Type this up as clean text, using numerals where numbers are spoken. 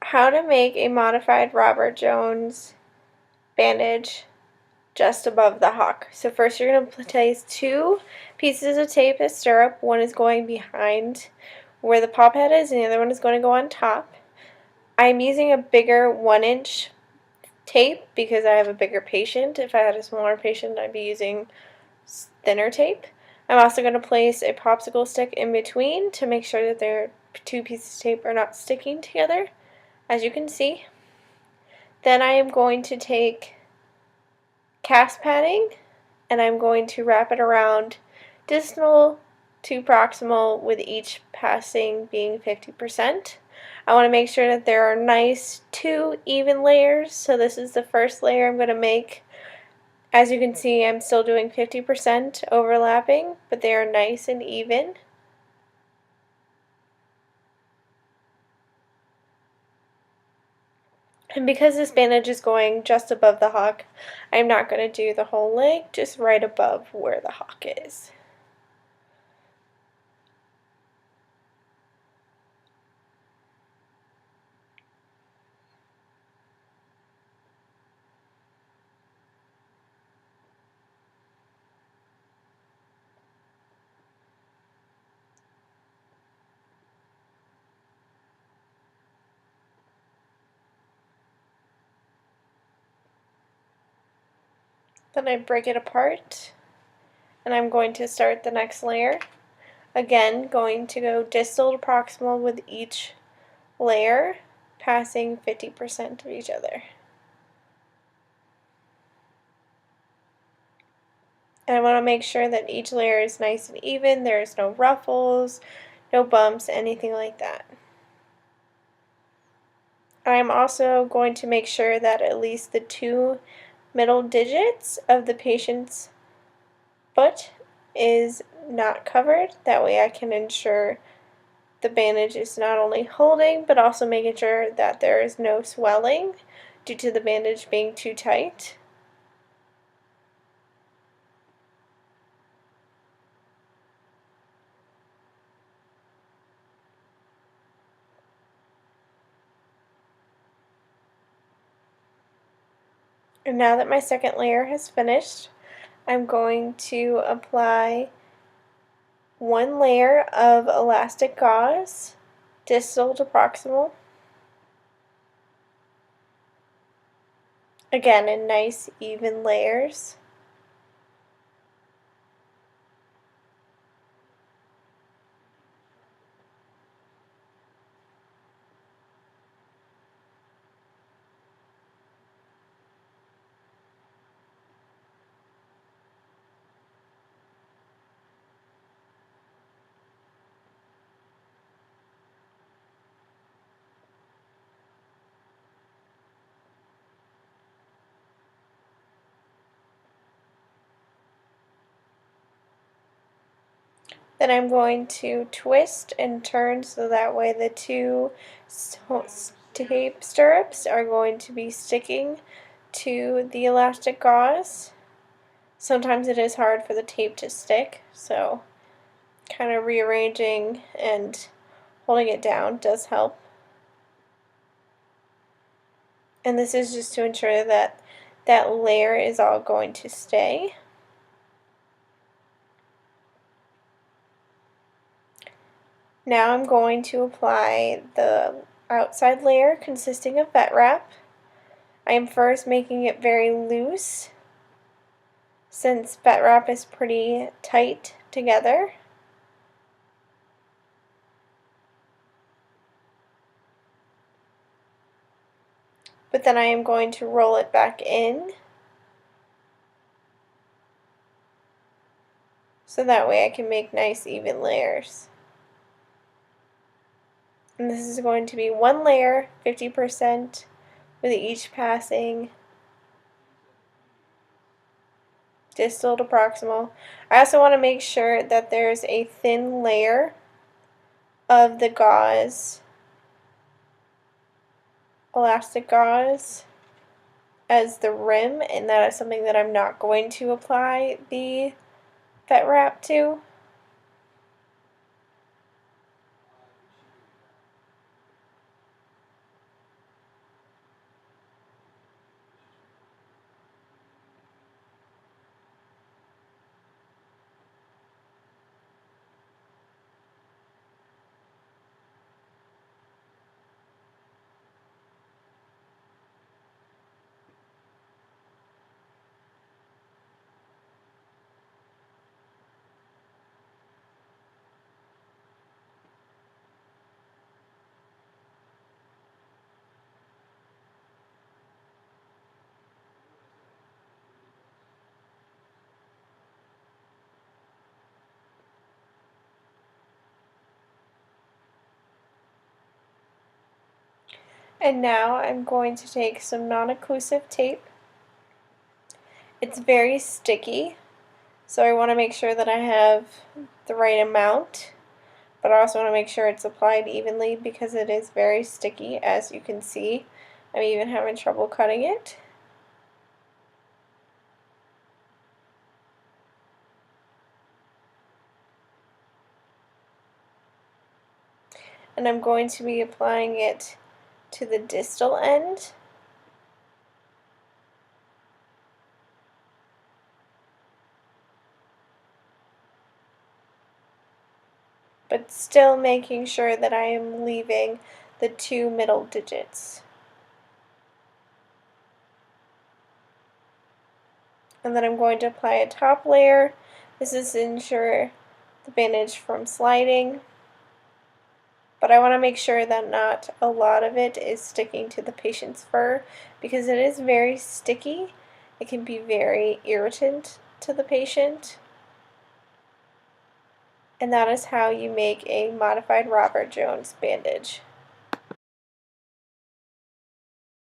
how to make a modified Robert Jones bandage just above the hock. So first you're going to place 2 pieces of tape as stirrup. One is going behind where the pop head is and the other one is going to go on top. I'm using a bigger 1-inch tape because I have a bigger patient. If I had a smaller patient, I'd be using thinner tape. I'm also going to place a popsicle stick in between to make sure that their 2 pieces of tape are not sticking together, as you can see. Then I am going to take cast padding and I'm going to wrap it around distal to proximal, with each passing being 50%. I want to make sure that there are nice 2 even layers. So this is the first layer I'm going to make. As you can see, I'm still doing 50% overlapping, but they are nice and even. And because this bandage is going just above the hock, I'm not going to do the whole leg, just right above where the hock is. Then I break it apart, and I'm going to start the next layer. Again, going to go distal to proximal with each layer, passing 50% of each other. And I want to make sure that each layer is nice and even, there's no ruffles, no bumps, anything like that. I'm also going to make sure that at least the 2 middle digits of the patient's foot is not covered. That way I can ensure the bandage is not only holding, but also making sure that there is no swelling due to the bandage being too tight. And now that my second layer has finished, I'm going to apply 1 layer of elastic gauze, distal to proximal. Again, in nice even layers. Then I'm going to twist and turn so that way the 2 tape stirrups are going to be sticking to the elastic gauze. Sometimes it is hard for the tape to stick, so kind of rearranging and holding it down does help. And this is just to ensure that that layer is all going to stay. Now I'm going to apply the outside layer consisting of vet wrap. I am first making it very loose since vet wrap is pretty tight together. But then I am going to roll it back in so that way I can make nice even layers. And this is going to be 1 layer, 50%, with each passing distal to proximal. I also want to make sure that there's a thin layer of the gauze, elastic gauze, as the rim, and that is something that I'm not going to apply the vet wrap to. And now I'm going to take some non-occlusive tape. It's very sticky, so I want to make sure that I have the right amount, but I also want to make sure it's applied evenly because it is very sticky, as you can see. I'm even having trouble cutting it. And I'm going to be applying it to the distal end. But still making sure that I am leaving the 2 middle digits. And then I'm going to apply a top layer. This is to ensure the bandage from sliding. But I want to make sure that not a lot of it is sticking to the patient's fur because it is very sticky. It can be very irritant to the patient. And that is how you make a modified Robert Jones bandage.